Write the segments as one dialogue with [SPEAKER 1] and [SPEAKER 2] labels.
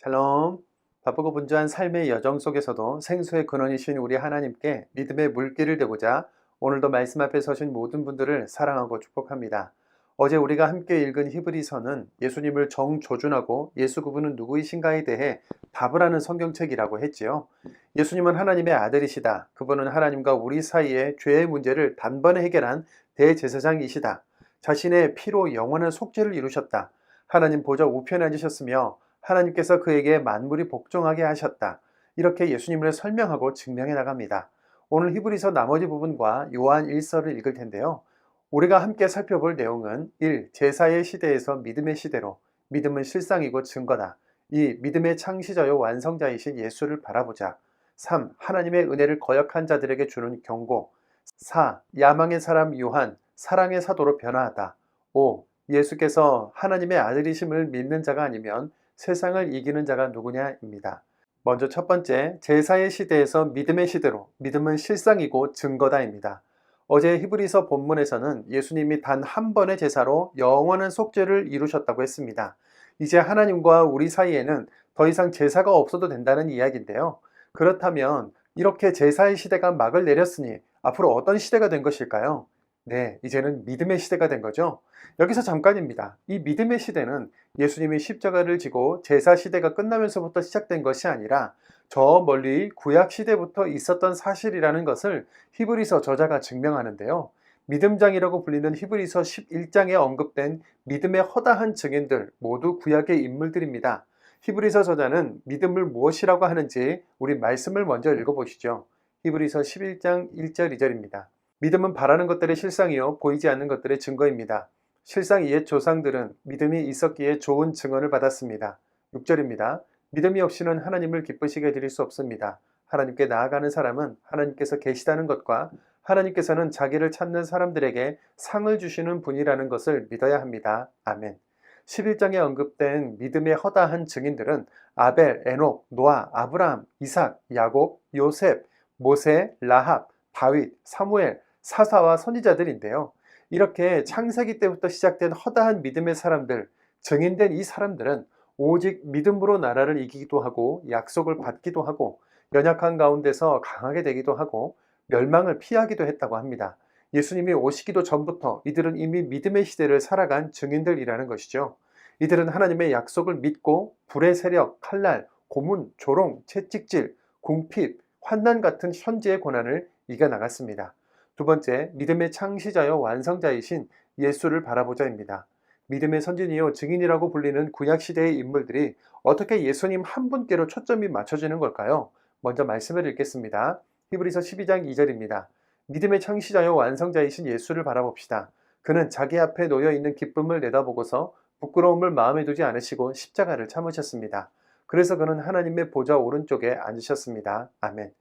[SPEAKER 1] 샬롬. 바쁘고 분주한 삶의 여정 속에서도 생수의 근원이신 우리 하나님께 믿음의 물길을 대고자 오늘도 말씀 앞에 서신 모든 분들을 사랑하고 축복합니다. 어제 우리가 함께 읽은 히브리서는 예수님을 정조준하고 예수 그분은 누구이신가에 대해 답을 하는 성경책이라고 했지요. 예수님은 하나님의 아들이시다. 그분은 하나님과 우리 사이의 죄의 문제를 단번에 해결한 대제사장이시다. 자신의 피로 영원한 속죄를 이루셨다. 하나님 보좌 우편에 앉으셨으며 하나님께서 그에게 만물이 복종하게 하셨다. 이렇게 예수님을 설명하고 증명해 나갑니다. 오늘 히브리서 나머지 부분과 요한 1서를 읽을 텐데요. 우리가 함께 살펴볼 내용은 1. 제사의 시대에서 믿음의 시대로. 믿음은 실상이고 증거다. 2. 믿음의 창시자요 완성자이신 예수를 바라보자. 3. 하나님의 은혜를 거역한 자들에게 주는 경고. 4. 야망의 사람 요한, 사랑의 사도로 변화하다. 5. 예수께서 하나님의 아들이심을 믿는 자가 아니면 세상을 이기는 자가 누구냐입니다. 먼저 첫 번째, 제사의 시대에서 믿음의 시대로. 믿음은 실상이고 증거다입니다. 어제 히브리서 본문에서는 예수님이 단 한 번의 제사로 영원한 속죄를 이루셨다고 했습니다. 이제 하나님과 우리 사이에는 더 이상 제사가 없어도 된다는 이야기인데요. 그렇다면 이렇게 제사의 시대가 막을 내렸으니 앞으로 어떤 시대가 된 것일까요? 네, 이제는 믿음의 시대가 된 거죠. 여기서 잠깐입니다. 이 믿음의 시대는 예수님이 십자가를 지고 제사 시대가 끝나면서부터 시작된 것이 아니라 저 멀리 구약 시대부터 있었던 사실이라는 것을 히브리서 저자가 증명하는데요. 믿음장이라고 불리는 히브리서 11장에 언급된 믿음의 허다한 증인들 모두 구약의 인물들입니다. 히브리서 저자는 믿음을 무엇이라고 하는지 우리 말씀을 먼저 읽어보시죠. 히브리서 11장 1절 2절입니다. 믿음은 바라는 것들의 실상이요 보이지 않는 것들의 증거입니다. 실상 옛 조상들은 믿음이 있었기에 좋은 증언을 받았습니다. 6절입니다. 믿음이 없이는 하나님을 기쁘시게 드릴 수 없습니다. 하나님께 나아가는 사람은 하나님께서 계시다는 것과 하나님께서는 자기를 찾는 사람들에게 상을 주시는 분이라는 것을 믿어야 합니다. 아멘. 11장에 언급된 믿음의 허다한 증인들은 아벨, 에녹, 노아, 아브라함, 이삭, 야곱, 요셉, 모세, 라합, 다윗, 사무엘, 사사와 선지자들인데요. 이렇게 창세기 때부터 시작된 허다한 믿음의 사람들, 증인된 이 사람들은 오직 믿음으로 나라를 이기기도 하고 약속을 받기도 하고 연약한 가운데서 강하게 되기도 하고 멸망을 피하기도 했다고 합니다. 예수님이 오시기도 전부터 이들은 이미 믿음의 시대를 살아간 증인들이라는 것이죠. 이들은 하나님의 약속을 믿고 불의 세력, 칼날, 고문, 조롱, 채찍질, 궁핍, 환난 같은 현재의 고난을 이겨나갔습니다. 두 번째, 믿음의 창시자여 완성자이신 예수를 바라보자입니다. 믿음의 선진이요 증인이라고 불리는 구약시대의 인물들이 어떻게 예수님 한 분께로 초점이 맞춰지는 걸까요? 먼저 말씀을 읽겠습니다. 히브리서 12장 2절입니다. 믿음의 창시자여 완성자이신 예수를 바라봅시다. 그는 자기 앞에 놓여있는 기쁨을 내다보고서 부끄러움을 마음에 두지 않으시고 십자가를 참으셨습니다. 그래서 그는 하나님의 보좌 오른쪽에 앉으셨습니다. 아멘.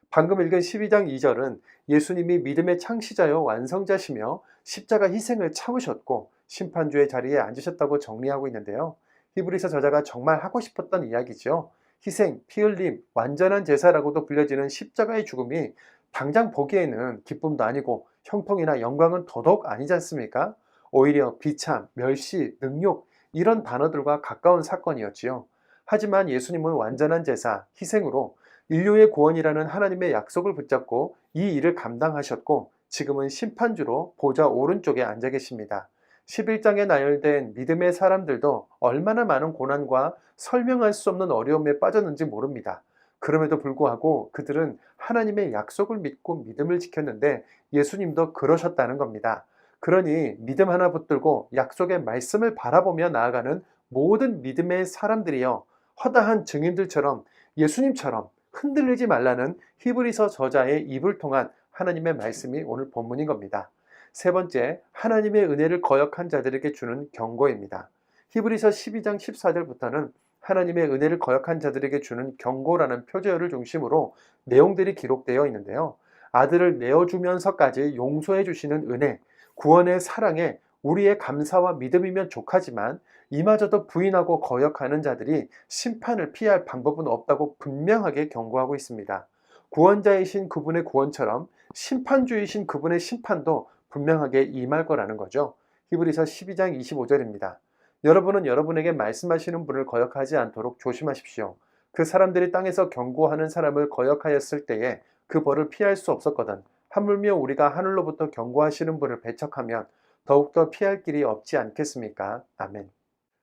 [SPEAKER 1] 방금 읽은 12장 2절은 예수님이 믿음의 창시자여 완성자시며 십자가 희생을 참으셨고 심판주의 자리에 앉으셨다고 정리하고 있는데요. 히브리서 저자가 정말 하고 싶었던 이야기죠. 희생, 피 흘림, 완전한 제사라고도 불려지는 십자가의 죽음이 당장 보기에는 기쁨도 아니고 형통이나 영광은 더더욱 아니지 않습니까? 오히려 비참, 멸시, 능욕 이런 단어들과 가까운 사건이었지요. 하지만 예수님은 완전한 제사, 희생으로 인류의 구원이라는 하나님의 약속을 붙잡고 이 일을 감당하셨고 지금은 심판주로 보좌 오른쪽에 앉아 계십니다. 11장에 나열된 믿음의 사람들도 얼마나 많은 고난과 설명할 수 없는 어려움에 빠졌는지 모릅니다. 그럼에도 불구하고 그들은 하나님의 약속을 믿고 믿음을 지켰는데 예수님도 그러셨다는 겁니다. 그러니 믿음 하나 붙들고 약속의 말씀을 바라보며 나아가는 모든 믿음의 사람들이여 허다한 증인들처럼 예수님처럼 흔들리지 말라는 히브리서 저자의 입을 통한 하나님의 말씀이 오늘 본문인 겁니다. 세 번째, 하나님의 은혜를 거역한 자들에게 주는 경고입니다. 히브리서 12장 14절부터는 하나님의 은혜를 거역한 자들에게 주는 경고라는 표제어를 중심으로 내용들이 기록되어 있는데요. 아들을 내어주면서까지 용서해 주시는 은혜, 구원의 사랑에 우리의 감사와 믿음이면 족하지만 이마저도 부인하고 거역하는 자들이 심판을 피할 방법은 없다고 분명하게 경고하고 있습니다. 구원자이신 그분의 구원처럼 심판주이신 그분의 심판도 분명하게 임할 거라는 거죠. 히브리서 12장 25절입니다. 여러분은 여러분에게 말씀하시는 분을 거역하지 않도록 조심하십시오. 그 사람들이 땅에서 경고하는 사람을 거역하였을 때에 그 벌을 피할 수 없었거든. 하물며 우리가 하늘로부터 경고하시는 분을 배척하면 더욱더 피할 길이 없지 않겠습니까? 아멘.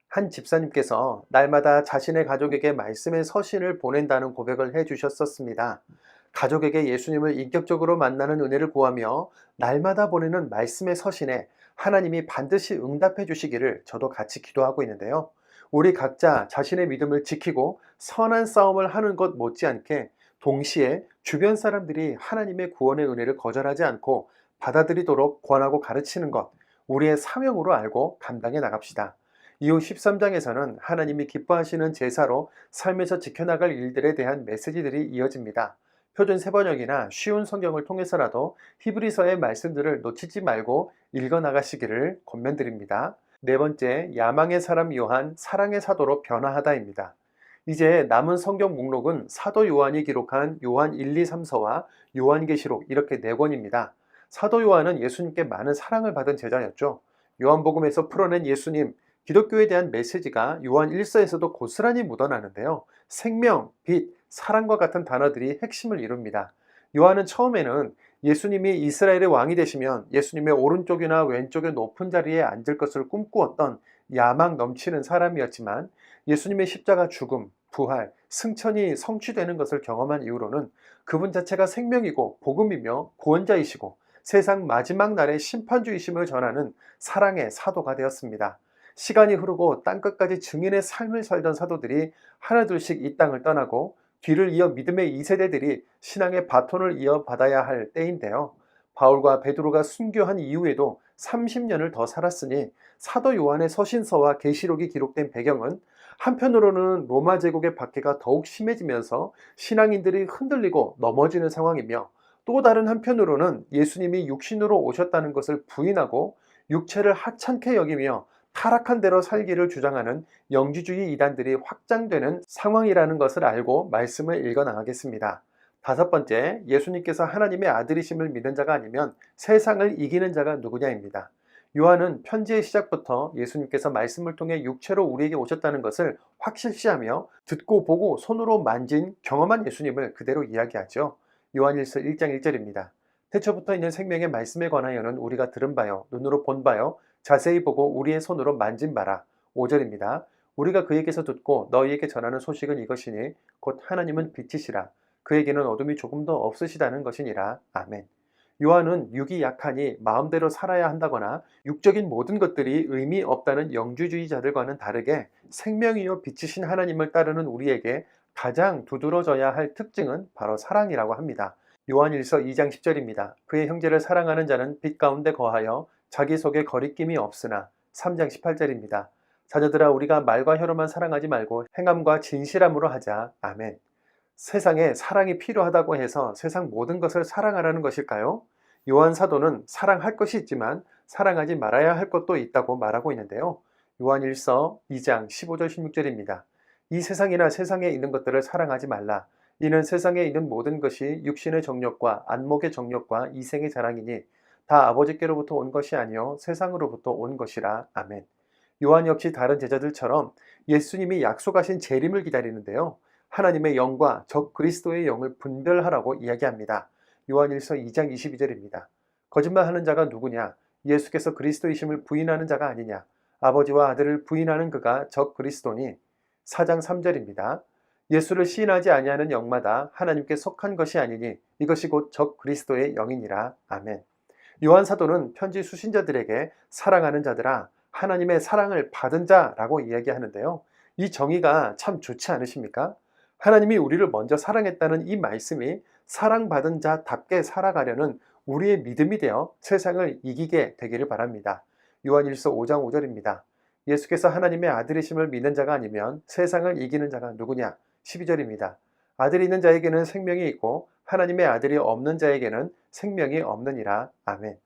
[SPEAKER 1] 한 집사님께서 날마다 자신의 가족에게 말씀의 서신을 보낸다는 고백을 해 주셨었습니다. 가족에게 예수님을 인격적으로 만나는 은혜를 구하며 날마다 보내는 말씀의 서신에 하나님이 반드시 응답해 주시기를 저도 같이 기도하고 있는데요. 우리 각자 자신의 믿음을 지키고 선한 싸움을 하는 것 못지않게 동시에 주변 사람들이 하나님의 구원의 은혜를 거절하지 않고 받아들이도록 권하고 가르치는 것, 우리의 사명으로 알고 감당해 나갑시다. 이후 13장에서는 하나님이 기뻐하시는 제사로 삶에서 지켜나갈 일들에 대한 메시지들이 이어집니다. 표준 세번역이나 쉬운 성경을 통해서라도 히브리서의 말씀들을 놓치지 말고 읽어 나가시기를 권면드립니다. 네 번째, 야망의 사람 요한, 사랑의 사도로 변화하다입니다. 이제 남은 성경 목록은 사도 요한이 기록한 요한 1, 2, 3서와 요한계시록 이렇게 4권입니다. 사도 요한은 예수님께 많은 사랑을 받은 제자였죠. 요한복음에서 풀어낸 예수님, 기독교에 대한 메시지가 요한 1서에서도 고스란히 묻어나는데요. 생명, 빛, 사랑과 같은 단어들이 핵심을 이룹니다. 요한은 처음에는 예수님이 이스라엘의 왕이 되시면 예수님의 오른쪽이나 왼쪽의 높은 자리에 앉을 것을 꿈꾸었던 야망 넘치는 사람이었지만 예수님의 십자가 죽음, 부활, 승천이 성취되는 것을 경험한 이후로는 그분 자체가 생명이고 복음이며 구원자이시고 세상 마지막 날의 심판주이심을 전하는 사랑의 사도가 되었습니다. 시간이 흐르고 땅끝까지 증인의 삶을 살던 사도들이 하나둘씩 이 땅을 떠나고 뒤를 이어 믿음의 2세대들이 신앙의 바톤을 이어받아야 할 때인데요. 바울과 베드로가 순교한 이후에도 30년을 더 살았으니 사도 요한의 서신서와 계시록이 기록된 배경은 한편으로는 로마 제국의 박해가 더욱 심해지면서 신앙인들이 흔들리고 넘어지는 상황이며 또 다른 한편으로는 예수님이 육신으로 오셨다는 것을 부인하고 육체를 하찮게 여기며 타락한 대로 살기를 주장하는 영지주의 이단들이 확장되는 상황이라는 것을 알고 말씀을 읽어 나가겠습니다. 다섯 번째, 예수님께서 하나님의 아들이심을 믿는 자가 아니면 세상을 이기는 자가 누구냐입니다. 요한은 편지의 시작부터 예수님께서 말씀을 통해 육체로 우리에게 오셨다는 것을 확실시하며 듣고 보고 손으로 만진 경험한 예수님을 그대로 이야기하죠. 요한일서 1장 1절입니다. 태초부터 있는 생명의 말씀에 관하여는 우리가 들은 바요, 눈으로 본 바요, 자세히 보고 우리의 손으로 만진 바라. 5절입니다. 우리가 그에게서 듣고 너희에게 전하는 소식은 이것이니 곧 하나님은 빛이시라. 그에게는 어둠이 조금도 없으시다는 것이니라. 아멘. 요한은 육이 약하니 마음대로 살아야 한다거나 육적인 모든 것들이 의미 없다는 영주주의자들과는 다르게 생명이요 빛이신 하나님을 따르는 우리에게 가장 두드러져야 할 특징은 바로 사랑이라고 합니다. 요한일서 2장 10절입니다. 그의 형제를 사랑하는 자는 빛 가운데 거하여 자기 속에 거리낌이 없으나. 3장 18절입니다. 자녀들아, 우리가 말과 혀로만 사랑하지 말고 행함과 진실함으로 하자. 아멘. 세상에 사랑이 필요하다고 해서 세상 모든 것을 사랑하라는 것일까요? 요한 사도는 사랑할 것이 있지만 사랑하지 말아야 할 것도 있다고 말하고 있는데요. 요한일서 2장 15절 16절입니다. 이 세상이나 세상에 있는 것들을 사랑하지 말라. 이는 세상에 있는 모든 것이 육신의 정욕과 안목의 정욕과 이생의 자랑이니 다 아버지께로부터 온 것이 아니요 세상으로부터 온 것이라. 아멘. 요한 역시 다른 제자들처럼 예수님이 약속하신 재림을 기다리는데요. 하나님의 영과 적 그리스도의 영을 분별하라고 이야기합니다. 요한일서 2장 22절입니다. 거짓말하는 자가 누구냐? 예수께서 그리스도이심을 부인하는 자가 아니냐? 아버지와 아들을 부인하는 그가 적 그리스도니. 4장 3절입니다. 예수를 시인하지 아니하는 영마다 하나님께 속한 것이 아니니 이것이 곧 적 그리스도의 영이니라. 아멘. 요한 사도는 편지 수신자들에게 사랑하는 자들아, 하나님의 사랑을 받은 자라고 이야기하는데요. 이 정의가 참 좋지 않으십니까? 하나님이 우리를 먼저 사랑했다는 이 말씀이 사랑받은 자답게 살아가려는 우리의 믿음이 되어 세상을 이기게 되기를 바랍니다. 요한일서 5장 5절입니다. 예수께서 하나님의 아들이심을 믿는 자가 아니면 세상을 이기는 자가 누구냐? 12절입니다. 아들이 있는 자에게는 생명이 있고 하나님의 아들이 없는 자에게는 생명이 없느니라. 아멘.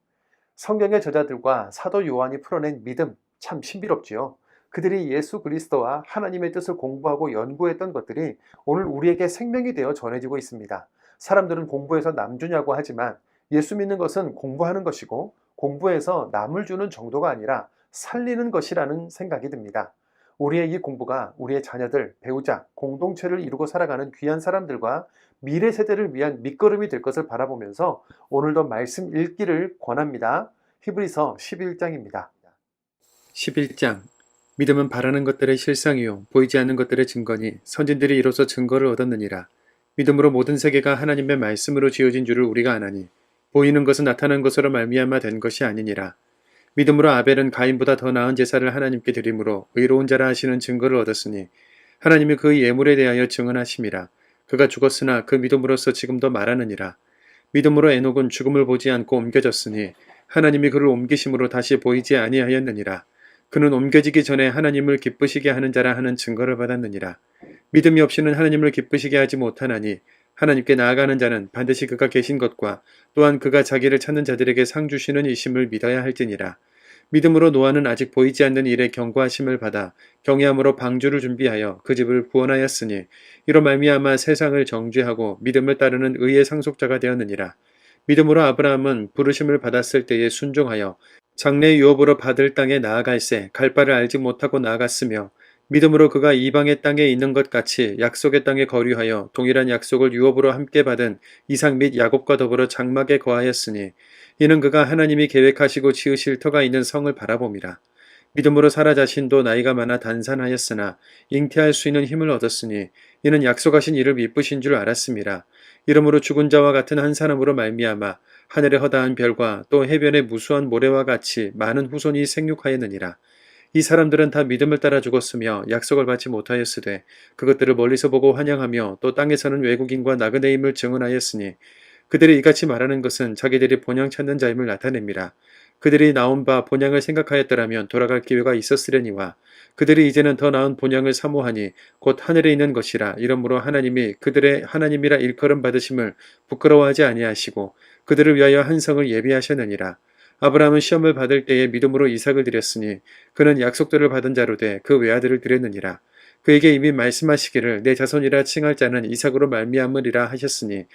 [SPEAKER 1] 성경의 저자들과 사도 요한이 풀어낸 믿음, 참 신비롭지요. 그들이 예수 그리스도와 하나님의 뜻을 공부하고 연구했던 것들이 오늘 우리에게 생명이 되어 전해지고 있습니다. 사람들은 공부해서 남 주냐고 하지만 예수 믿는 것은 공부하는 것이고 공부해서 남을 주는 정도가 아니라 살리는 것이라는 생각이 듭니다. 우리의 이 공부가 우리의 자녀들, 배우자, 공동체를 이루고 살아가는 귀한 사람들과 미래 세대를 위한 밑거름이 될 것을 바라보면서 오늘도 말씀 읽기를 권합니다. 히브리서 11장입니다. 11장. 믿음은 바라는 것들의 실상이요 보이지 않는 것들의 증거니 선진들이 이로써 증거를 얻었느니라. 믿음으로 모든 세계가 하나님의 말씀으로 지어진 줄을 우리가 아나니 보이는 것은 나타난 것으로 말미암아 된 것이 아니니라. 믿음으로 아벨은 가인보다 더 나은 제사를 하나님께 드림으로 의로운 자라 하시는 증거를 얻었으니 하나님이 그 예물에 대하여 증언하심이라. 그가 죽었으나 그 믿음으로써 지금도 말하느니라. 믿음으로 에녹은 죽음을 보지 않고 옮겨졌으니 하나님이 그를 옮기심으로 다시 보이지 아니하였느니라. 그는 옮겨지기 전에 하나님을 기쁘시게 하는 자라 하는 증거를 받았느니라. 믿음이 없이는 하나님을 기쁘시게 하지 못하나니 하나님께 나아가는 자는 반드시 그가 계신 것과 또한 그가 자기를 찾는 자들에게 상 주시는 이심을 믿어야 할지니라. 믿음으로 노아는 아직 보이지 않는 일에 경고하심을 받아 경외함으로 방주를 준비하여 그 집을 구원하였으니 이로 말미암아 세상을 정죄하고 믿음을 따르는 의의 상속자가 되었느니라. 믿음으로 아브라함은 부르심을 받았을 때에 순종하여 장래 유업으로 받을 땅에 나아갈새 갈 바를 알지 못하고 나아갔으며 믿음으로 그가 이방의 땅에 있는 것 같이 약속의 땅에 거류하여 동일한 약속을 유업으로 함께 받은 이삭 및 야곱과 더불어 장막에 거하였으니 이는 그가 하나님이 계획하시고 지으실 터가 있는 성을 바라봄이라. 믿음으로 사라 자신도 나이가 많아 단산하였으나 잉태할 수 있는 힘을 얻었으니 이는 약속하신 이를 미쁘신 줄 알았음이라. 이러므로 죽은 자와 같은 한 사람으로 말미암아 하늘의 허다한 별과 또 해변의 무수한 모래와 같이 많은 후손이 생육하였느니라. 이 사람들은 다 믿음을 따라 죽었으며 약속을 받지 못하였으되 그것들을 멀리서 보고 환영하며 또 땅에서는 외국인과 나그네임을 증언하였으니 그들이 이같이 말하는 것은 자기들이 본향 찾는 자임을 나타냅니다. 그들이 나온 바 본향을 생각하였더라면 돌아갈 기회가 있었으려니와 그들이 이제는 더 나은 본향을 사모하니 곧 하늘에 있는 것이라. 이러므로 하나님이 그들의 하나님이라 일컬음 받으심을 부끄러워하지 아니하시고 그들을 위하여 한 성을 예비하셨느니라. 아브라함은 시험을 받을 때에 믿음으로 이삭을 드렸으니 그는 약속들을 받은 자로 돼 그 외아들을 드렸느니라. 그에게 이미 말씀하시기를 내 자손이라 칭할 자는 이삭으로 말미암으리라 하셨으니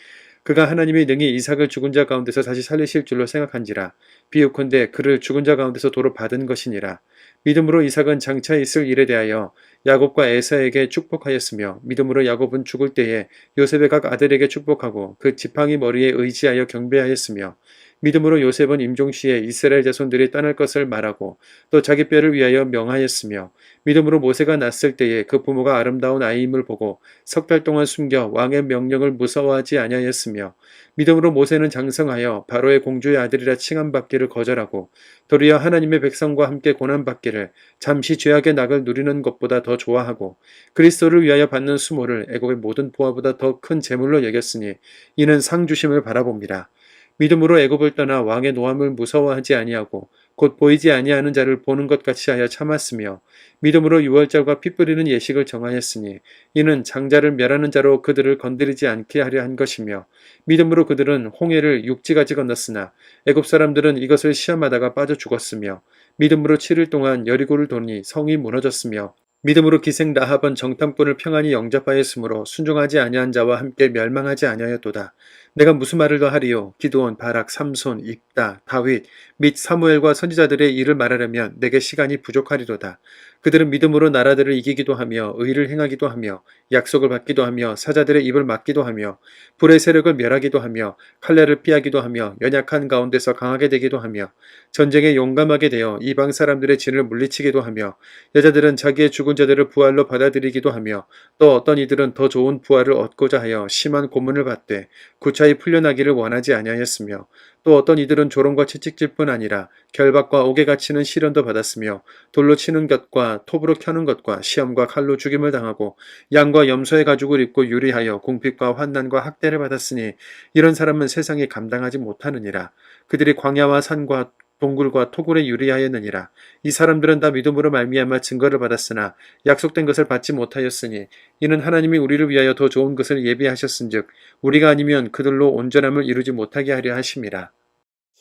[SPEAKER 1] 그가 하나님이 능히 이삭을 죽은 자 가운데서 다시 살리실 줄로 생각한지라. 비유컨대 그를 죽은 자 가운데서 도로 받은 것이니라. 믿음으로 이삭은 장차 있을 일에 대하여 야곱과 에사에게 축복하였으며 믿음으로 야곱은 죽을 때에 요셉의 각 아들에게 축복하고 그 지팡이 머리에 의지하여 경배하였으며 믿음으로 요셉은 임종시에 이스라엘 자손들이 떠날 것을 말하고 또 자기 뼈를 위하여 명하였으며 믿음으로 모세가 낳았을 때에 그 부모가 아름다운 아이임을 보고 석 달 동안 숨겨 왕의 명령을 무서워하지 아니하였으며 믿음으로 모세는 장성하여 바로의 공주의 아들이라 칭함받기를 거절하고 도리어 하나님의 백성과 함께 고난받기를 잠시 죄악의 낙을 누리는 것보다 더 좋아하고 그리스도를 위하여 받는 수모를 애국의 모든 보화보다 더 큰 재물로 여겼으니 이는 상 주심을 바라봅니다. 믿음으로 애굽을 떠나 왕의 노함을 무서워하지 아니하고 곧 보이지 아니하는 자를 보는 것 같이 하여 참았으며 믿음으로 유월절과 피 뿌리는 예식을 정하였으니 이는 장자를 멸하는 자로 그들을 건드리지 않게 하려 한 것이며 믿음으로 그들은 홍해를 육지까지 건넜으나 애굽 사람들은 이것을 시험하다가 빠져 죽었으며 믿음으로 7일 동안 여리고를 도니 성이 무너졌으며 믿음으로 기생 라합은 정탐꾼을 평안히 영접하였으므로 순종하지 아니한 자와 함께 멸망하지 아니하였도다. 내가 무슨 말을 더 하리요? 기드온, 바락, 삼손, 입다, 다윗 및 사무엘과 선지자들의 일을 말하려면 내게 시간이 부족하리로다. 그들은 믿음으로 나라들을 이기기도 하며 의를 행하기도 하며 약속을 받기도 하며 사자들의 입을 막기도 하며 불의 세력을 멸하기도 하며 칼날을 피하기도 하며 연약한 가운데서 강하게 되기도 하며 전쟁에 용감하게 되어 이방 사람들의 진을 물리치기도 하며 여자들은 자기의 죽은 자들을 부활로 받아들이기도 하며 또 어떤 이들은 더 좋은 부활을 얻고자 하여 심한 고문을 받되 구차히 풀려나기를 원하지 아니하였으며 또 어떤 이들은 조롱과 채찍질뿐 아니라 결박과 옥에 갇히는 시련도 받았으며 돌로 치는 것과 톱으로 켜는 것과 시험과 칼로 죽임을 당하고 양과 염소의 가죽을 입고 유리하여 궁핍과 환난과 학대를 받았으니 이런 사람은 세상에 감당하지 못하느니라. 그들이 광야와 산과 동굴과 토굴에 유리하였느니라. 이 사람들은 다 믿음으로 말미암아 증거를 받았으나 약속된 것을 받지 못하였으니 이는 하나님이 우리를 위하여 더 좋은 것을 예비하셨은즉 우리가 아니면 그들로 온전함을 이루지 못하게 하려 하심이라.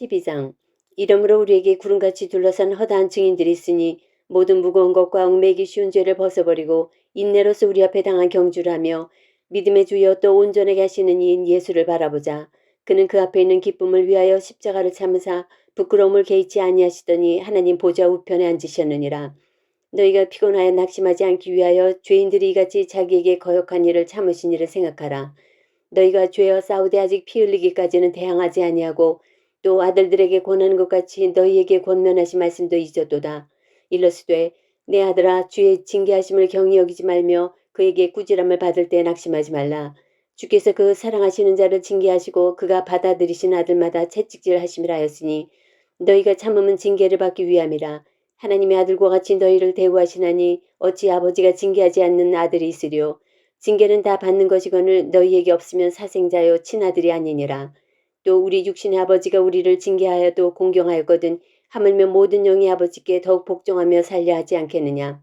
[SPEAKER 2] 12장. 이러므로 우리에게 구름같이 둘러싼 허다한 증인들이 있으니 모든 무거운 것과 얽매이기 쉬운 죄를 벗어버리고 인내로서 우리 앞에 당한 경주를 하며 믿음의 주여 또 온전하게 하시는 이인 예수를 바라보자. 그는 그 앞에 있는 기쁨을 위하여 십자가를 참으사 부끄러움을 개의치 아니하시더니 하나님 보좌 우편에 앉으셨느니라. 너희가 피곤하여 낙심하지 않기 위하여 죄인들이 이같이 자기에게 거역한 일을 참으신 일을 생각하라. 너희가 죄와 싸우되 아직 피 흘리기까지는 대항하지 아니하고 또 아들들에게 권하는 것 같이 너희에게 권면하신 말씀도 잊었도다. 일러스되 내 아들아 주의 징계하심을 경히 여기지 말며 그에게 꾸지람을 받을 때 낙심하지 말라. 주께서 그 사랑하시는 자를 징계하시고 그가 받아들이신 아들마다 채찍질 하심이라 하였으니 너희가 참음은 징계를 받기 위함이라. 하나님의 아들과 같이 너희를 대우하시나니 어찌 아버지가 징계하지 않는 아들이 있으리요. 징계는 다 받는 것이거늘 너희에게 없으면 사생자요 친아들이 아니니라. 또 우리 육신의 아버지가 우리를 징계하여도 공경하였거든 하물며 모든 영의 아버지께 더욱 복종하며 살려 하지 않겠느냐.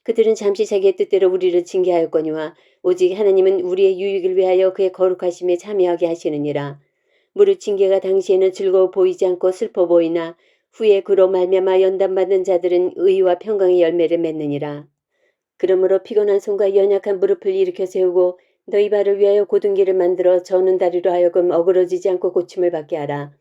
[SPEAKER 2] 그들은 잠시 자기의 뜻대로 우리를 징계하였거니와 오직 하나님은 우리의 유익을 위하여 그의 거룩하심에 참여하게 하시느니라. 무릇 징계가 당시에는 즐거워 보이지 않고 슬퍼 보이나 후에 그로 말미암아 연단받은 자들은 의와 평강의 열매를 맺느니라. 그러므로 피곤한 손과 연약한 무릎을 일으켜 세우고 너희 발을 위하여 곧은 길을 만들어 저는 다리로 하여금 어그러지지 않고 고침을 받게 하라.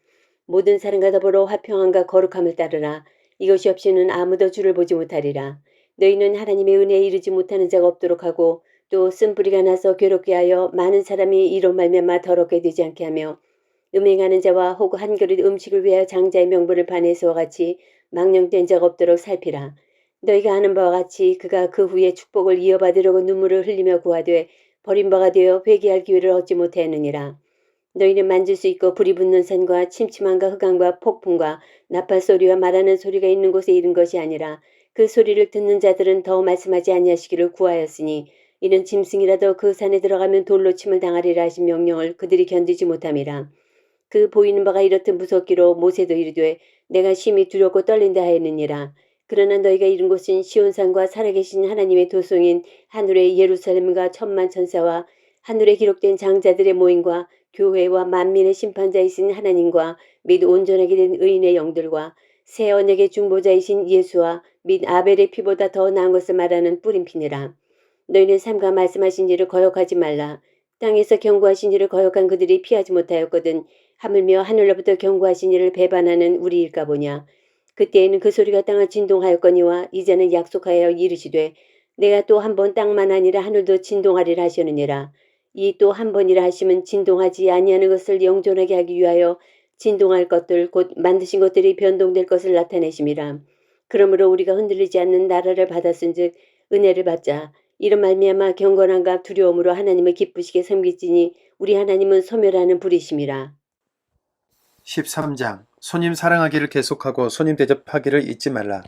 [SPEAKER 2] 모든 사람과 더불어 화평함과 거룩함을 따르라. 이것이 없이는 아무도 주를 보지 못하리라. 너희는 하나님의 은혜에 이르지 못하는 자가 없도록 하고 또 쓴뿌리가 나서 괴롭게 하여 많은 사람이 이로 말미암아 더럽게 되지 않게 하며 음행하는 자와 혹 한 그릇 음식을 위하여 장자의 명분을 반해서와 같이 망령된 자가 없도록 살피라. 너희가 아는 바와 같이 그가 그 후에 축복을 이어받으려고 눈물을 흘리며 구하되 버림바가 되어 회개할 기회를 얻지 못하였느니라. 너희는 만질 수 있고 불이 붙는 산과 침침함과 흑암과 폭풍과 나팔 소리와 말하는 소리가 있는 곳에 이른 것이 아니라 그 소리를 듣는 자들은 더 말씀하지 아니하시기를 구하였으니 이는 짐승이라도 그 산에 들어가면 돌로 침을 당하리라 하신 명령을 그들이 견디지 못함이라. 그 보이는 바가 이렇듯 무섭기로 모세도 이르되 내가 심히 두렵고 떨린다 하였느니라. 그러나 너희가 이른 곳은 시온산과 살아계신 하나님의 도성인 하늘의 예루살렘과 천만 천사와 하늘에 기록된 장자들의 모임과 교회와 만민의 심판자이신 하나님과 및 온전하게 된 의인의 영들과 새 언약의 중보자이신 예수와 및 아벨의 피보다 더 나은 것을 말하는 뿌림피니라. 너희는 삼가 말씀하신 일을 거역하지 말라. 땅에서 경고하신 일을 거역한 그들이 피하지 못하였거든 하물며 하늘로부터 경고하신 일을 배반하는 우리일까 보냐. 그때에는 그 소리가 땅을 진동하였거니와 이제는 약속하여 이르시되 내가 또 한 번 땅만 아니라 하늘도 진동하리라 하시느니라. 이 또 한 번이라 하심은 진동하지 아니하는 것을 영존하게 하기 위하여 진동할 것들 곧 만드신 것들이 변동될 것을 나타내심이라. 그러므로 우리가 흔들리지 않는 나라를 받았은즉 은혜를 받자. 이런 말미암아 경건함과 두려움으로 하나님을 기쁘시게 섬기지니 우리 하나님은 소멸하는 불이심이라.
[SPEAKER 1] 13장 손님 사랑하기를 계속하고 손님 대접하기를 잊지 말라.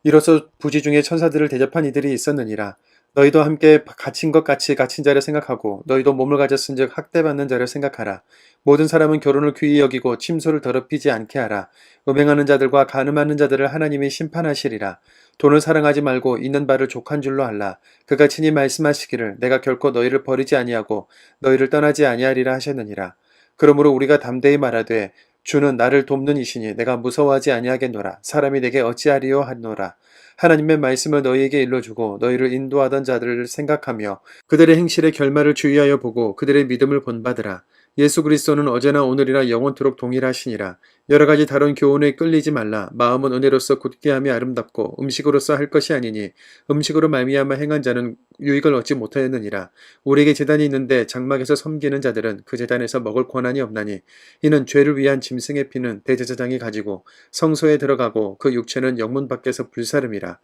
[SPEAKER 1] 이로써 부지 중에 천사들을 대접한 이들이 있었느니라. 너희도 함께 갇힌 것 같이 갇힌 자를 생각하고 너희도 몸을 가졌은즉 학대받는 자를 생각하라. 모든 사람은 결혼을 귀히 여기고 침소를 더럽히지 않게 하라. 음행하는 자들과 간음하는 자들을 하나님이 심판하시리라. 돈을 사랑하지 말고 있는 바를 족한 줄로 알라. 그가 친히 말씀하시기를 내가 결코 너희를 버리지 아니하고 너희를 떠나지 아니하리라 하셨느니라. 그러므로 우리가 담대히 말하되 주는 나를 돕는 이시니 내가 무서워하지 아니하겠노라. 사람이 내게 어찌하리요 하노라. 하나님의 말씀을 너희에게 일러주고 너희를 인도하던 자들을 생각하며 그들의 행실의 결말을 주의하여 보고 그들의 믿음을 본받으라. 예수 그리스도는 어제나 오늘이나 영원토록 동일하시니라. 여러 가지 다른 교훈에 끌리지 말라. 마음은 은혜로서 굳게함이 아름답고 음식으로서 할 것이 아니니 음식으로 말미암아 행한 자는 유익을 얻지 못하였느니라. 우리에게 제단이 있는데 장막에서 섬기는 자들은 그 제단에서 먹을 권한이 없나니 이는 죄를 위한 짐승의 피는 대제사장이 가지고 성소에 들어가고 그 육체는 영문 밖에서 불사름이라.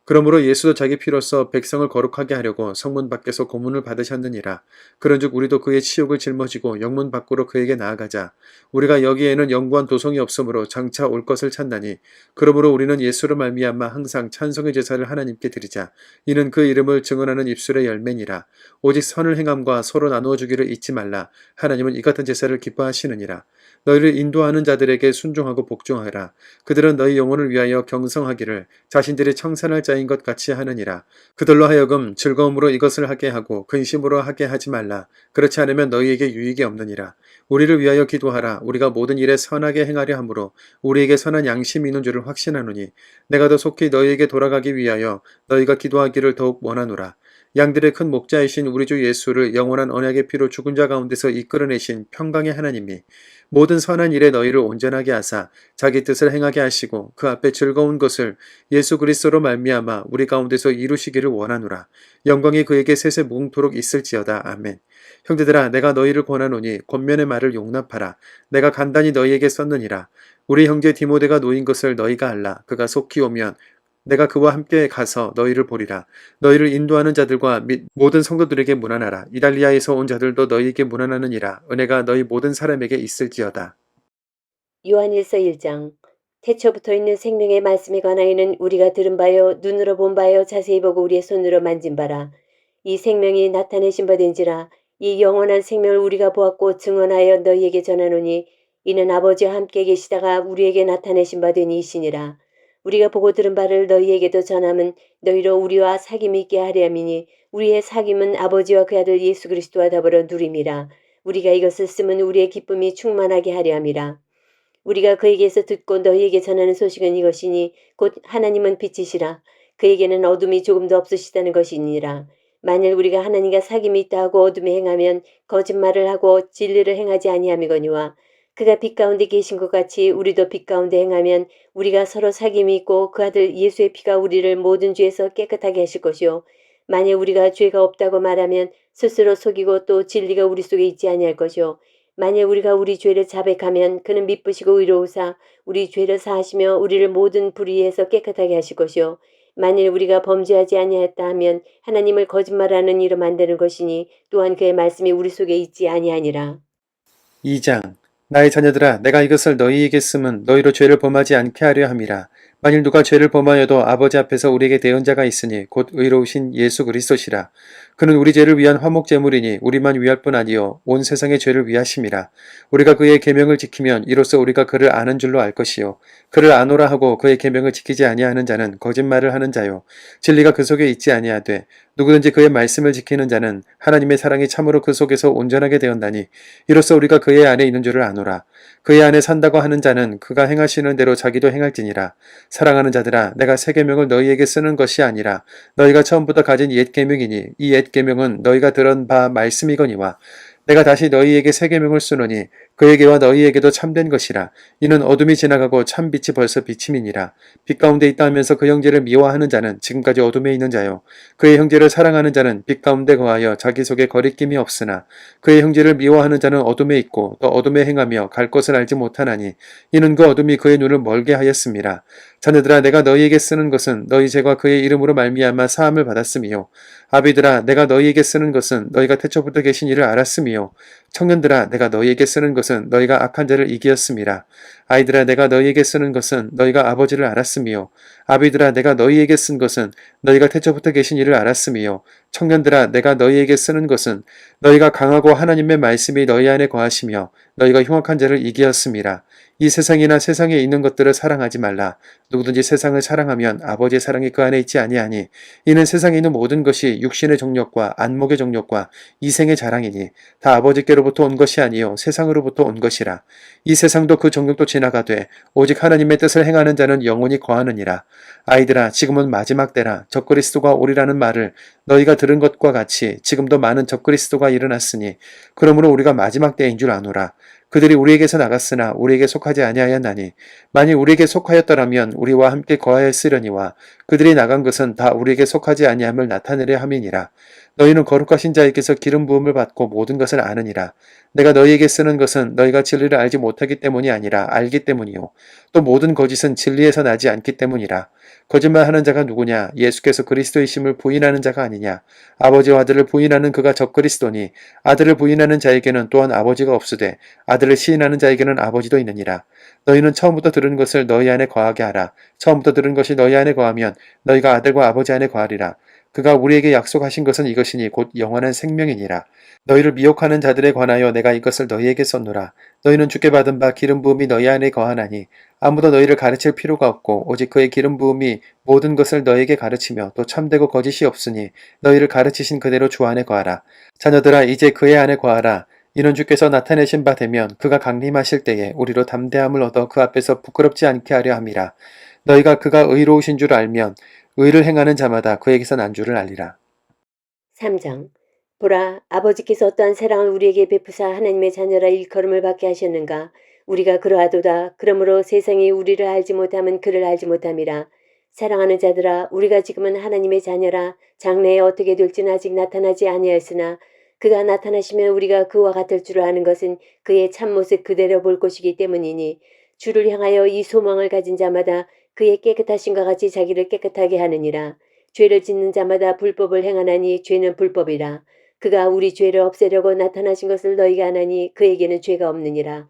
[SPEAKER 1] 그러므로 예수도 자기 피로써 백성을 거룩하게 하려고 성문 밖에서 고문을 받으셨느니라. 그런즉 우리도 그의 치욕을 짊어지고 영문 밖으로 그에게 나아가자. 우리가 여기에는 영구한 도성이 없으므로 장차 올 것을 찾나니 그러므로 우리는 예수로 말미암아 항상 찬송의 제사를 하나님께 드리자. 이는 그 이름을 증언하는 입술의 열매니라. 오직 선을 행함과 서로 나누어 주기를 잊지 말라. 하나님은 이 같은 제사를 기뻐하시느니라. 너희를 인도하는 자들에게 순종하고 복종하라. 그들은 너희 영혼을 위하여 경성하기를 자신들이 청산할 자인 것 같이 하느니라. 그들로 하여금 즐거움으로 이것을 하게 하고 근심으로 하게 하지 말라. 그렇지 않으면 너희에게 유익이 없느니라. 우리를 위하여 기도하라. 우리가 모든 일에 선하게 행하려 함으로 우리에게 선한 양심이 있는 줄을 확신하노니 내가 더 속히 너희에게 돌아가기 위하여 너희가 기도하기를 더욱 원하노라. 양들의 큰 목자이신 우리 주 예수를 영원한 언약의 피로 죽은 자 가운데서 이끌어내신 평강의 하나님이 모든 선한 일에 너희를 온전하게 하사 자기 뜻을 행하게 하시고 그 앞에 즐거운 것을 예수 그리스도로 말미암아 우리 가운데서 이루시기를 원하노라. 영광이 그에게 세세 무궁토록 있을지어다. 아멘. 형제들아, 내가 너희를 권하노니 권면의 말을 용납하라. 내가 간단히 너희에게 썼느니라. 우리 형제 디모데가 놓인 것을 너희가 알라. 그가 속히 오면 내가 그와 함께 가서 너희를 보리라. 너희를 인도하는 자들과 및 모든 성도들에게 문안하라. 이달리아에서 온 자들도 너희에게 문안하느니라. 은혜가 너희 모든 사람에게 있을지어다.
[SPEAKER 2] 요한일서 1장. 태초부터 있는 생명의 말씀에 관하여는 우리가 들은 바요 눈으로 본 바요 자세히 보고 우리의 손으로 만진 바라. 이 생명이 나타내신 바 된지라. 이 영원한 생명을 우리가 보았고 증언하여 너희에게 전하노니 이는 아버지와 함께 계시다가 우리에게 나타내신 바 되니 이시니라. 우리가 보고 들은 바를 너희에게도 전함은 너희로 우리와 사귐이 있게 하려 함이니 우리의 사귐은 아버지와 그 아들 예수 그리스도와 더불어 누림이라. 우리가 이것을 쓰면 우리의 기쁨이 충만하게 하려 함이라. 우리가 그에게서 듣고 너희에게 전하는 소식은 이것이니 곧 하나님은 빛이시라. 그에게는 어둠이 조금도 없으시다는 것이니라. 만일 우리가 하나님과 사귐이 있다 하고 어둠에 행하면 거짓말을 하고 진리를 행하지 아니함이거니와 그가 빛 가운데 계신 것 같이 우리도 빛 가운데 행하면 우리가 서로 사귐이 있고 그 아들 예수의 피가 우리를 모든 죄에서 깨끗하게 하실 것이요 만일 우리가 죄가 없다고 말하면 스스로 속이고 또 진리가 우리 속에 있지 아니할 것이요 만일 우리가 우리 죄를 자백하면 그는 미쁘시고 의로우사 우리 죄를 사하시며 우리를 모든 불의에서 깨끗하게 하실 것이요 만일 우리가 범죄하지 아니하였다 하면 하나님을 거짓말하는 이로 만드는 것이니 또한 그의 말씀이 우리 속에 있지 아니하니라.
[SPEAKER 1] 2장. 나의 자녀들아, 내가 이것을 너희에게 쓰면 너희로 죄를 범하지 않게 하려 함이라. 만일 누가 죄를 범하여도 아버지 앞에서 우리에게 대언자가 있으니 곧 의로우신 예수 그리스도시라. 그는 우리 죄를 위한 화목 제물이니 우리만 위할 뿐 아니요 온 세상의 죄를 위하심이라. 우리가 그의 계명을 지키면 이로써 우리가 그를 아는 줄로 알 것이요 그를 아노라 하고 그의 계명을 지키지 아니하는 자는 거짓말을 하는 자요 진리가 그 속에 있지 아니하되 누구든지 그의 말씀을 지키는 자는 하나님의 사랑이 참으로 그 속에서 온전하게 되었나니 이로써 우리가 그의 안에 있는 줄을 아노라. 그의 안에 산다고 하는 자는 그가 행하시는 대로 자기도 행할지니라. 사랑하는 자들아, 내가 새 계명을 너희에게 쓰는 것이 아니라 너희가 처음부터 가진 옛 계명이니 이 옛 계명은 너희가 들은 바 말씀이거니와 내가 다시 너희에게 새 계명을 쓰노니 그에게와 너희에게도 참된 것이라. 이는 어둠이 지나가고 참 빛이 벌써 비침이니라. 빛 가운데 있다 하면서 그 형제를 미워하는 자는 지금까지 어둠에 있는 자요 그의 형제를 사랑하는 자는 빛 가운데 거하여 자기 속에 거리낌이 없으나 그의 형제를 미워하는 자는 어둠에 있고 또 어둠에 행하며 갈 것을 알지 못하나니 이는 그 어둠이 그의 눈을 멀게 하였음이라. 자녀들아, 내가 너희에게 쓰는 것은 너희 죄가 그의 이름으로 말미암아 사함을 받았음이요 아비들아, 내가 너희에게 쓰는 것은 너희가 태초부터 계신 이를 알았음이요 청년들아, 내가 너희에게 쓰는 것은 너희가 악한 자를 이기었음이라. 아이들아, 내가 너희에게 쓰는 것은 너희가 아버지를 알았음이요 아비들아, 내가 너희에게 쓴 것은 너희가 태초부터 계신 이를 알았음이요 청년들아, 내가 너희에게 쓰는 것은 너희가 강하고 하나님의 말씀이 너희 안에 거하시며 너희가 흉악한 자를 이기었음이라. 이 세상이나 세상에 있는 것들을 사랑하지 말라. 누구든지 세상을 사랑하면 아버지의 사랑이 그 안에 있지 아니하니 이는 세상에 있는 모든 것이 육신의 정욕과 안목의 정욕과 이생의 자랑이니 다 아버지께로부터 온 것이 아니요 세상으로부터 온 것이라. 이 세상도 그 정욕도 지나가되 오직 하나님의 뜻을 행하는 자는 영원히 거하느니라. 아이들아, 지금은 마지막 때라. 적그리스도가 오리라는 말을 너희가 들은 것과 같이 지금도 많은 적그리스도가 일어났으니 그러므로 우리가 마지막 때인 줄 아노라. 그들이 우리에게서 나갔으나 우리에게 속하지 아니하였나니 만일 우리에게 속하였더라면 우리와 함께 거하였으려니와 그들이 나간 것은 다 우리에게 속하지 아니함을 나타내려 함이니라. 너희는 거룩하신 자에게서 기름 부음을 받고 모든 것을 아느니라. 내가 너희에게 쓰는 것은 너희가 진리를 알지 못하기 때문이 아니라 알기 때문이요 또 모든 거짓은 진리에서 나지 않기 때문이라. 거짓말하는 자가 누구냐? 예수께서 그리스도이심을 부인하는 자가 아니냐? 아버지와 아들을 부인하는 그가 적그리스도니 아들을 부인하는 자에게는 또한 아버지가 없으되 아들을 시인하는 자에게는 아버지도 있느니라. 너희는 처음부터 들은 것을 너희 안에 거하게 하라. 처음부터 들은 것이 너희 안에 거하면 너희가 아들과 아버지 안에 거하리라. 그가 우리에게 약속하신 것은 이것이니 곧 영원한 생명이니라. 너희를 미혹하는 자들에 관하여 내가 이것을 너희에게 썼노라. 너희는 주께 받은 바 기름 부음이 너희 안에 거하나니 아무도 너희를 가르칠 필요가 없고 오직 그의 기름 부음이 모든 것을 너희에게 가르치며 또 참되고 거짓이 없으니 너희를 가르치신 그대로 주 안에 거하라. 자녀들아, 이제 그의 안에 거하라. 이는 주께서 나타내신 바 되면 그가 강림하실 때에 우리로 담대함을 얻어 그 앞에서 부끄럽지 않게 하려 함이라. 너희가 그가 의로우신 줄 알면 의를 행하는 자마다 그에게서 난 줄을 알리라.
[SPEAKER 2] 3장. 보라, 아버지께서 어떠한 사랑을 우리에게 베푸사 하나님의 자녀라 일컬음을 받게 하셨는가. 우리가 그러하도다. 그러므로 세상이 우리를 알지 못함은 그를 알지 못함이라. 사랑하는 자들아, 우리가 지금은 하나님의 자녀라. 장래에 어떻게 될지는 아직 나타나지 아니하였으나 그가 나타나시면 우리가 그와 같을 줄 아는 것은 그의 참모습 그대로 볼 것이기 때문이니, 주를 향하여 이 소망을 가진 자마다 그의 깨끗하심과 같이 자기를 깨끗하게 하느니라. 죄를 짓는 자마다 불법을 행하나니 죄는 불법이라. 그가 우리 죄를 없애려고 나타나신 것을 너희가 아나니 그에게는 죄가 없느니라.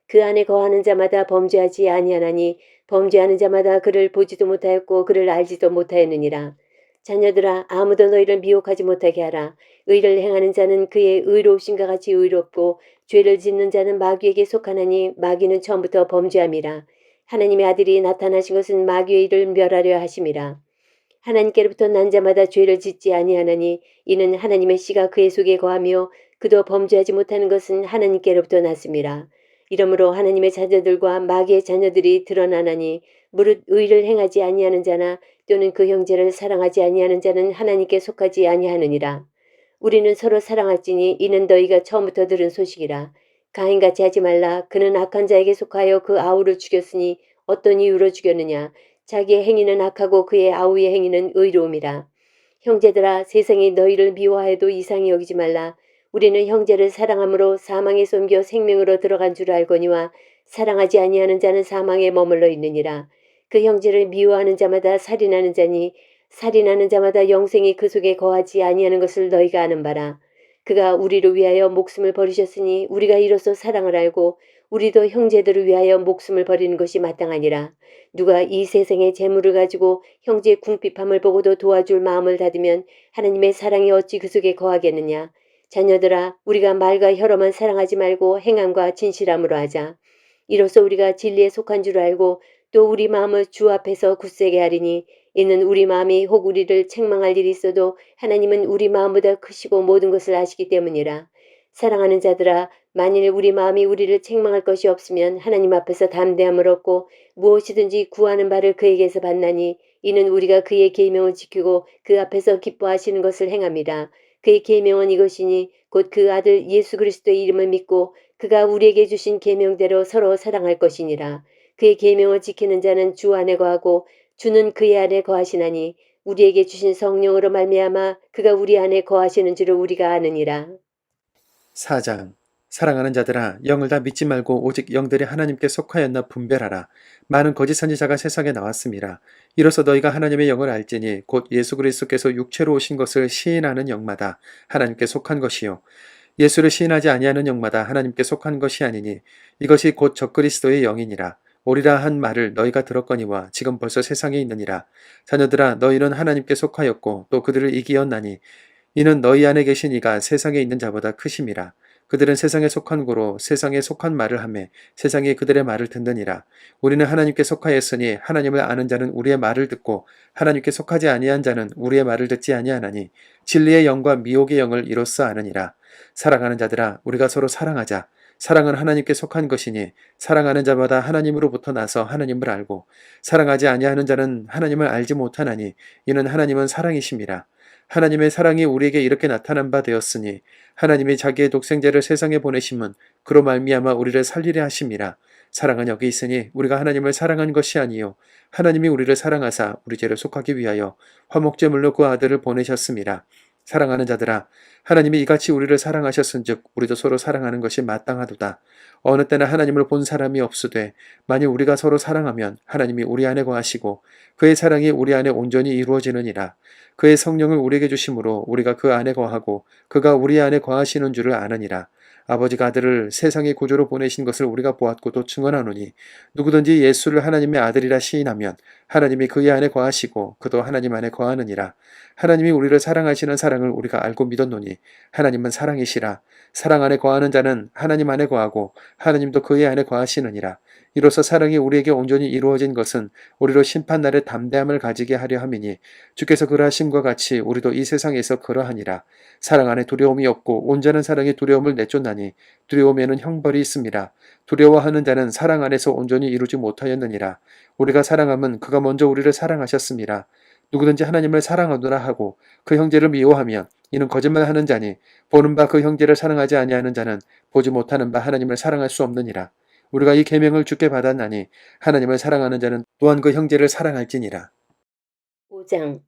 [SPEAKER 2] 그 안에 거하는 자마다 범죄하지 아니하나니 범죄하는 자마다 그를 보지도 못하였고 그를 알지도 못하였느니라. 자녀들아, 아무도 너희를 미혹하지 못하게 하라. 의를 행하는 자는 그의 의로우심과 같이 의롭고 죄를 짓는 자는 마귀에게 속하나니 마귀는 처음부터 범죄함이라. 하나님의 아들이 나타나신 것은 마귀의 일을 멸하려 하심이라. 하나님께로부터 난 자마다 죄를 짓지 아니하나니 이는 하나님의 씨가 그의 속에 거하며 그도 범죄하지 못하는 것은 하나님께로부터 났음이라. 이러므로 하나님의 자녀들과 마귀의 자녀들이 드러나나니, 무릇 의를 행하지 아니하는 자나 또는 그 형제를 사랑하지 아니하는 자는 하나님께 속하지 아니하느니라. 우리는 서로 사랑할지니 이는 너희가 처음부터 들은 소식이라. 가인같이 하지 말라. 그는 악한 자에게 속하여 그 아우를 죽였으니 어떤 이유로 죽였느냐. 자기의 행위는 악하고 그의 아우의 행위는 의로움이라. 형제들아, 세상이 너희를 미워하여도 이상히 여기지 말라. 우리는 형제를 사랑함으로 사망에서 옮겨 생명으로 들어간 줄 알거니와 사랑하지 아니하는 자는 사망에 머물러 있느니라. 그 형제를 미워하는 자마다 살인하는 자니 살인하는 자마다 영생이 그 속에 거하지 아니하는 것을 너희가 아는 바라. 그가 우리를 위하여 목숨을 버리셨으니 우리가 이로써 사랑을 알고 우리도 형제들을 위하여 목숨을 버리는 것이 마땅하니라. 누가 이 세상의 재물을 가지고 형제의 궁핍함을 보고도 도와줄 마음을 닫으면 하나님의 사랑이 어찌 그 속에 거하겠느냐. 자녀들아, 우리가 말과 혀로만 사랑하지 말고 행함과 진실함으로 하자. 이로써 우리가 진리에 속한 줄 알고 또 우리 마음을 주 앞에서 굳세게 하리니, 이는 우리 마음이 혹 우리를 책망할 일이 있어도 하나님은 우리 마음보다 크시고 모든 것을 아시기 때문이라. 사랑하는 자들아, 만일 우리 마음이 우리를 책망할 것이 없으면 하나님 앞에서 담대함을 얻고 무엇이든지 구하는 바를 그에게서 받나니, 이는 우리가 그의 계명을 지키고 그 앞에서 기뻐하시는 것을 행함이라. 그의 계명은 이것이니 곧 그 아들 예수 그리스도의 이름을 믿고 그가 우리에게 주신 계명대로 서로 사랑할 것이니라. 그의 계명을 지키는 자는 주 안에 거하고 주는 그의 안에 거하시나니, 우리에게 주신 성령으로 말미암아 그가 우리 안에 거하시는 줄을 우리가 아느니라.
[SPEAKER 1] 4장. 사랑하는 자들아, 영을 다 믿지 말고 오직 영들이 하나님께 속하였나 분별하라. 많은 거짓 선지자가 세상에 나왔습니다. 이로써 너희가 하나님의 영을 알지니 곧 예수 그리스도께서 육체로 오신 것을 시인하는 영마다 하나님께 속한 것이요, 예수를 시인하지 아니하는 영마다 하나님께 속한 것이 아니니 이것이 곧 적그리스도의 영이니라. 오리라 한 말을 너희가 들었거니와 지금 벌써 세상에 있느니라. 자녀들아, 너희는 하나님께 속하였고 또 그들을 이기었나니 이는 너희 안에 계신 이가 세상에 있는 자보다 크심이라. 그들은 세상에 속한 고로 세상에 속한 말을 하매 세상이 그들의 말을 듣느니라. 우리는 하나님께 속하였으니 하나님을 아는 자는 우리의 말을 듣고 하나님께 속하지 아니한 자는 우리의 말을 듣지 아니하나니 진리의 영과 미혹의 영을 이로써 아느니라. 사랑하는 자들아, 우리가 서로 사랑하자. 사랑은 하나님께 속한 것이니 사랑하는 자마다 하나님으로부터 나서 하나님을 알고 사랑하지 아니하는 자는 하나님을 알지 못하나니 이는 하나님은 사랑이심이라. 하나님의 사랑이 우리에게 이렇게 나타난 바 되었으니 하나님이 자기의 독생자를 세상에 보내심은 그로 말미암아 우리를 살리려 하심이라. 사랑은 여기 있으니 우리가 하나님을 사랑한 것이 아니요 하나님이 우리를 사랑하사 우리 죄를 속하기 위하여 화목제물로 그 아들을 보내셨음이라. 사랑하는 자들아, 하나님이 이같이 우리를 사랑하셨은즉 우리도 서로 사랑하는 것이 마땅하도다. 어느 때나 하나님을 본 사람이 없으되 만일 우리가 서로 사랑하면 하나님이 우리 안에 거하시고 그의 사랑이 우리 안에 온전히 이루어지느니라. 그의 성령을 우리에게 주심으로 우리가 그 안에 거하고 그가 우리 안에 거하시는 줄을 아느니라. 아버지가 아들을 세상의 구주로 보내신 것을 우리가 보았고 또 증언하노니 누구든지 예수를 하나님의 아들이라 시인하면 하나님이 그의 안에 거하시고 그도 하나님 안에 거하느니라. 하나님이 우리를 사랑하시는 사랑을 우리가 알고 믿었노니 하나님은 사랑이시라. 사랑 안에 거하는 자는 하나님 안에 거하고 하나님도 그의 안에 거하시느니라. 이로써 사랑이 우리에게 온전히 이루어진 것은 우리로 심판날에 담대함을 가지게 하려 함이니 주께서 그러하심과 같이 우리도 이 세상에서 그러하니라. 사랑 안에 두려움이 없고 온전한 사랑이 두려움을 내쫓나니 두려움에는 형벌이 있습니다. 두려워하는 자는 사랑 안에서 온전히 이루지 못하였느니라. 우리가 사랑함은 그가 먼저 우리를 사랑하셨습니다. 누구든지 하나님을 사랑하노라 하고 그 형제를 미워하면 이는 거짓말하는 자니 보는 바 그 형제를 사랑하지 아니하는 자는 보지 못하는 바 하나님을 사랑할 수 없느니라. 우리가 이 계명을 주께 받았나니 하나님을 사랑하는 자는 또한 그 형제를 사랑할지니라.
[SPEAKER 2] 5장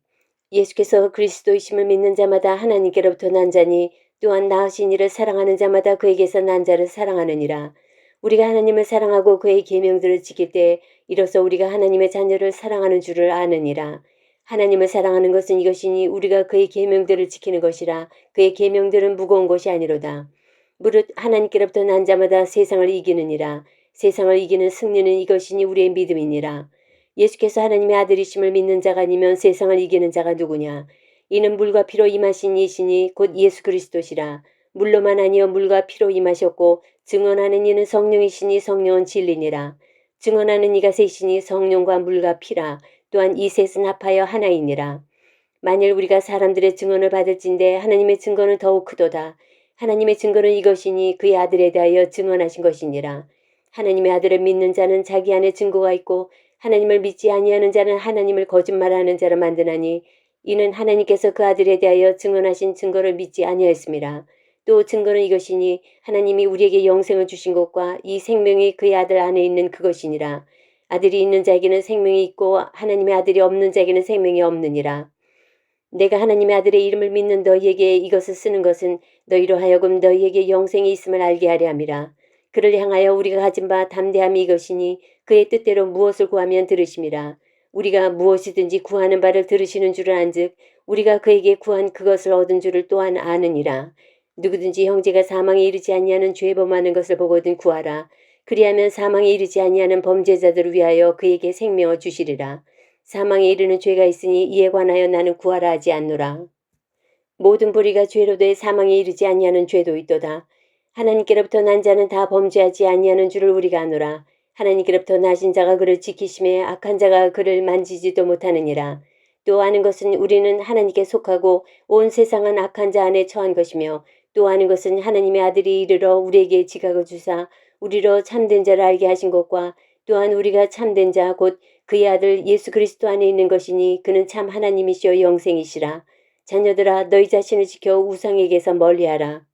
[SPEAKER 2] 예수께서 그리스도이심을 믿는 자마다 하나님께로부터 난 자니 또한 낳으신 이를 사랑하는 자마다 그에게서 난 자를 사랑하느니라. 우리가 하나님을 사랑하고 그의 계명들을 지킬 때 이로써 우리가 하나님의 자녀를 사랑하는 줄을 아느니라. 하나님을 사랑하는 것은 이것이니 우리가 그의 계명들을 지키는 것이라. 그의 계명들은 무거운 것이 아니로다. 무릇 하나님께로부터 난 자마다 세상을 이기느니라. 세상을 이기는 승리는 이것이니 우리의 믿음이니라. 예수께서 하나님의 아들이심을 믿는 자가 아니면 세상을 이기는 자가 누구냐? 이는 물과 피로 임하신 이시니 곧 예수 그리스도시라. 물로만 아니여 물과 피로 임하셨고 증언하는 이는 성령이시니 성령은 진리니라. 증언하는 이가 셋이니 성령과 물과 피라. 또한 이 셋은 합하여 하나이니라. 만일 우리가 사람들의 증언을 받을진대 하나님의 증거는 더욱 크도다. 하나님의 증거는 이것이니 그의 아들에 대하여 증언하신 것이니라. 하나님의 아들을 믿는 자는 자기 안에 증거가 있고 하나님을 믿지 아니하는 자는 하나님을 거짓말하는 자로 만드나니 이는 하나님께서 그 아들에 대하여 증언하신 증거를 믿지 아니하였습니다. 또 증거는 이것이니 하나님이 우리에게 영생을 주신 것과 이 생명이 그의 아들 안에 있는 그것이니라. 아들이 있는 자에게는 생명이 있고 하나님의 아들이 없는 자에게는 생명이 없느니라. 내가 하나님의 아들의 이름을 믿는 너희에게 이것을 쓰는 것은 너희로 하여금 너희에게 영생이 있음을 알게 하려 함이라. 그를 향하여 우리가 가진 바 담대함이 이것이니 그의 뜻대로 무엇을 구하면 들으심이라. 우리가 무엇이든지 구하는 바를 들으시는 줄을 안즉 우리가 그에게 구한 그것을 얻은 줄을 또한 아느니라. 누구든지 형제가 사망에 이르지 아니하는 죄 범하는 것을 보거든 구하라. 그리하면 사망에 이르지 아니하는 범죄자들을 위하여 그에게 생명을 주시리라. 사망에 이르는 죄가 있으니 이에 관하여 나는 구하라 하지 않노라. 모든 불의가 죄로 돼 사망에 이르지 아니하는 죄도 있도다. 하나님께로부터 난 자는 다 범죄하지 아니하는 줄을 우리가 아노라. 하나님께로부터 나신 자가 그를 지키심에 악한 자가 그를 만지지도 못하느니라. 또 아는 것은 우리는 하나님께 속하고 온 세상은 악한 자 안에 처한 것이며 또 아는 것은 하나님의 아들이 이르러 우리에게 지각을 주사 우리로 참된 자를 알게 하신 것과 또한 우리가 참된 자 곧 그의 아들 예수 그리스도 안에 있는 것이니 그는 참 하나님이시여 영생이시라. 자녀들아 너희 자신을 지켜 우상에게서 멀리하라.